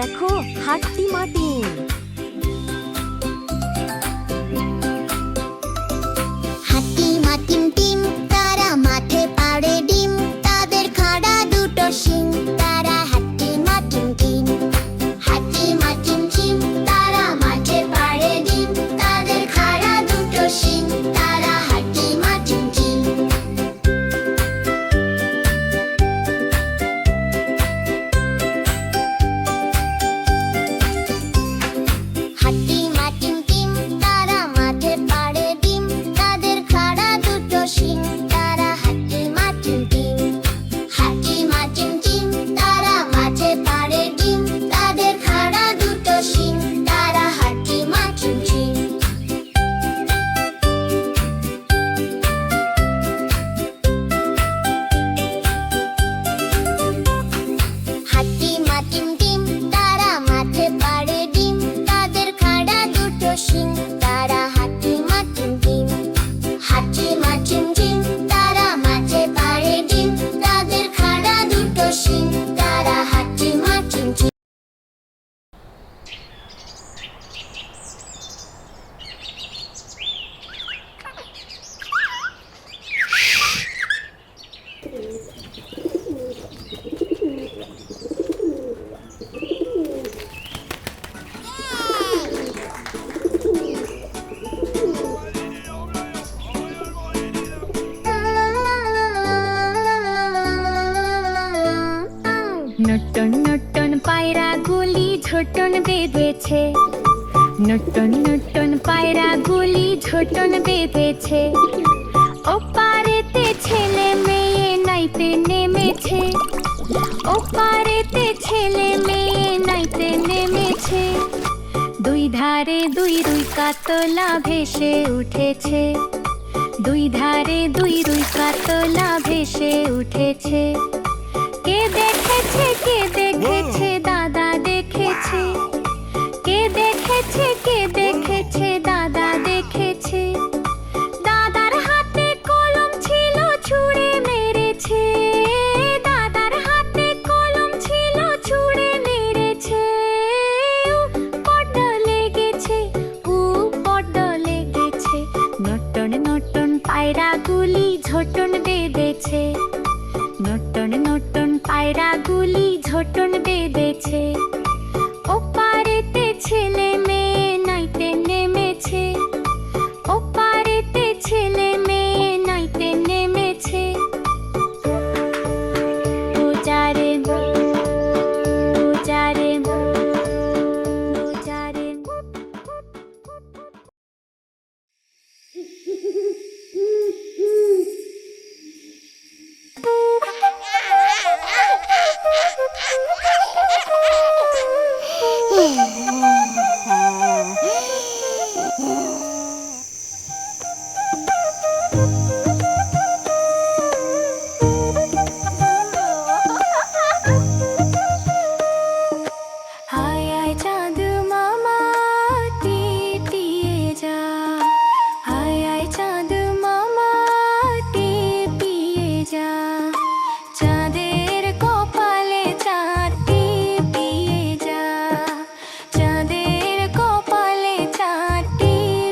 দেখো হাট্টি মাটিম। হাট্টি মাটিম টিম, তারা মাঠে পাড়ে ডিম, তাদের খাড়া দুটো শিং, তারা হাট্টি মাটিম টিম। হাট্টি মাটিম টিম, তারা মাঠে পাড়ে ডিম, তাদের খাড়া দুটো শিং, তারা হাট্টি মাটিম টিম। হাট্টি মাটিম টিম, তারা মাঠে পাড়ে ডিম, তাদের খাড়া দুটো শিং, তারা হাট্টি মাটিম টিম। হাট্টি মাটিম টিম, তারা মাঠে পাড়ে ডিম, তাদের খাড়া দুটো শিং, তারা হাট্টি মাটিম টিম। হাট্টি মাটিম টিম, তারা মাঠে পাড়ে ডিম, তাদের খাড়া দুটো শিং, তারা হাট্টি মাটিম টিম। হাট্টি মাটিম টিম, তারা মাঠে পাড়ে ডিম, তাদের খাড়া দুটো শিং, তারা হাট্টি মাটিম টিম। নটন নটন পায়রা গুলি ঝোটন বেঁধেছে, নটন নটন পায়রা গুলি ঝোটন বেঁধেছে। ওপারেতে ছেলে মেয়ে নাইতে নেমেছে, ওপারেতে ছেলে মেয়ে নাইতে নেমেছে। দুই ধারে দুই রুই কাতলা ভেসে উঠেছে, দুই ধারে দুই রুই কাতলা ভেসে উঠেছে। কে দেখেছে কে দেখেছে দাদা দেখেছে, কে দেখেছে কে দেখেছে দাদা দেখেছে। দাদার হাতে কলম ছিল ছুঁড়ে মেরেছে, দাদার হাতে কলম ছিল ছুঁড়ে মেরেছে। বড্ড লেগেছে, বড্ড লেগেছে। নটন নটন পায়রা গুলি ঝোটন বেঁধেছে, নটন নটন পায়রা গুলি ঝোটন বেঁধেছে। ওপারেতে ছেলে মেয়ে নাইতে নেমেছে, ওপারেতে ছেলে মেয়ে নাইতে নেমেছে। ওজারে ওজারে ওজারে। হায় আয় চাঁদ মামা টিটিয়ে যা, হায় আয় চাঁদ মামা টিপিয়ে যা। চাঁদের কপালে চাঁদ টিপিয়ে যা, চাঁদের কপালে চাঁদ টিপিয়ে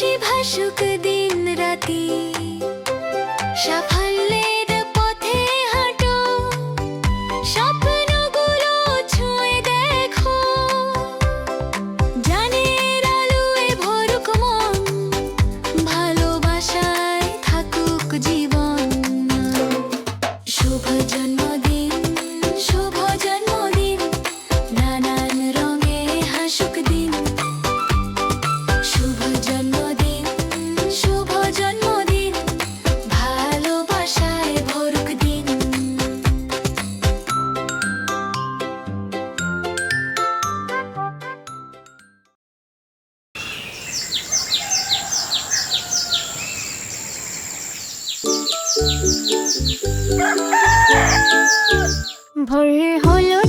হাসি ভাসুক দিন রাতি, সাফল্যের পথে হাঁটো, স্বপ্নগুলো ছুঁয়ে দেখো, জ্ঞানের আলোয় ভরুক মন, ভালোবাসায় থাকুক জীবন। শুভ জন্মদিন, শুভ জন্মদিন, নানান রঙে হাসুক দিন। শুভ জন্মদিন, শুভ জন্মদিন, ভালোবাসায় ভরুক দিন। ভোর হলো